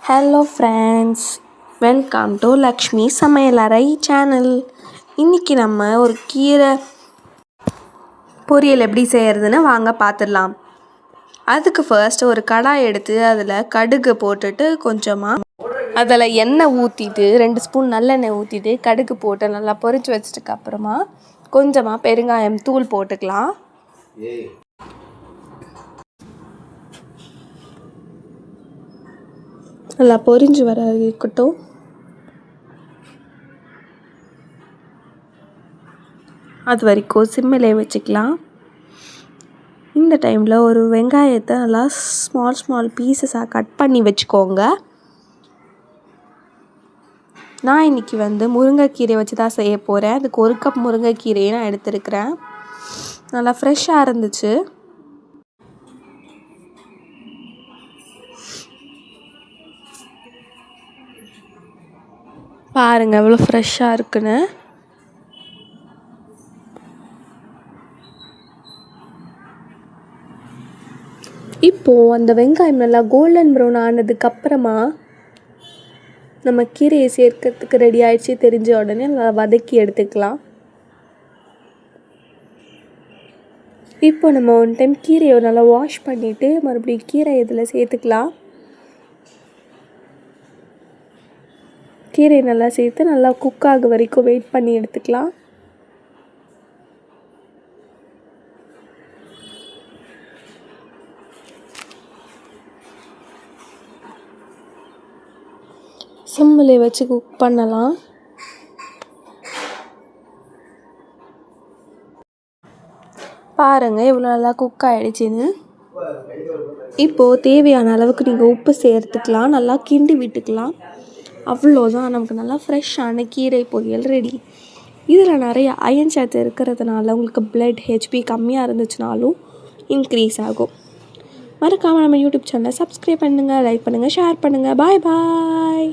Hello friends, welcome to Lakshmi சமையலறை channel. இன்றைக்கி நம்ம ஒரு கீரை பொரியல் எப்படி செய்கிறதுன்னு வாங்க பார்த்துடலாம். அதுக்கு ஃபர்ஸ்ட் ஒரு கடாய் எடுத்து அதில் கடுகு போட்டுட்டு அதில் எண்ணெய் ஊற்றிட்டு 2 ஸ்பூன் நல்லெண்ணெய் ஊற்றிட்டு கடுகு போட்டு நல்லா பொரிச்சு வச்சதுக்கு அப்புறமா கொஞ்சமாக பெருங்காயம் தூள் போட்டுக்கலாம். நல்லா பொரிஞ்சு வர இருக்கட்டும். அது வரைக்கும் சிம்மிலே வச்சுக்கலாம். இந்த டைமில் ஒரு வெங்காயத்தை நல்லா ஸ்மால் பீசஸாக கட் பண்ணி வச்சுக்கோங்க. நான் இன்றைக்கி முருங்கைக்கீரை வச்சு தான் செய்ய போகிறேன். அதுக்கு 1 கப் முருங்கைக்கீரையை நான் எடுத்துருக்கிறேன். நல்லா ஃப்ரெஷ்ஷாக இருந்துச்சு. பாருங்கள் எவ்வளோ ஃப்ரெஷ்ஷாக இருக்குன்னு. இப்போது அந்த வெங்காயம் நல்லா கோல்டன் ப்ரௌன் ஆனதுக்கப்புறமா நம்ம கீரையை சேர்க்கறதுக்கு ரெடி ஆகிடுச்சு தெரிஞ்ச உடனே நல்லா வதக்கி எடுத்துக்கலாம். இப்போ நம்ம 1 டைம் கீரையை நல்லா வாஷ் பண்ணிவிட்டு மறுபடியும் கீரை இதில் சேர்த்துக்கலாம். கீரை நல்லா சேர்த்து நல்லா குக் ஆக வரைக்கும் வெயிட் பண்ணி எடுத்துக்கலாம். சிம்மில் வச்சு குக் பண்ணலாம். பாருங்கள் இவ்வளோ நல்லா குக் ஆகிடுச்சின்னு. இப்போது தேவையான அளவுக்கு நீங்கள் உப்பு சேர்த்துக்கலாம். நல்லா கிண்டி விட்டுக்கலாம். அவ்வளோதான், நமக்கு நல்லா ஃப்ரெஷ்ஷான கீரை பொரியல் ரெடி. இதில் நிறைய அயன் சத்து இருக்கிறதுனால உங்களுக்கு பிளட் ஹெச்பி கம்மியாக இருந்துச்சுனாலும் இன்க்ரீஸ் ஆகும். மறக்காமல் நம்ம யூடியூப் சேனலை சப்ஸ்கிரைப் பண்ணுங்கள், லைக் பண்ணுங்கள், ஷேர் பண்ணுங்கள். பாய்.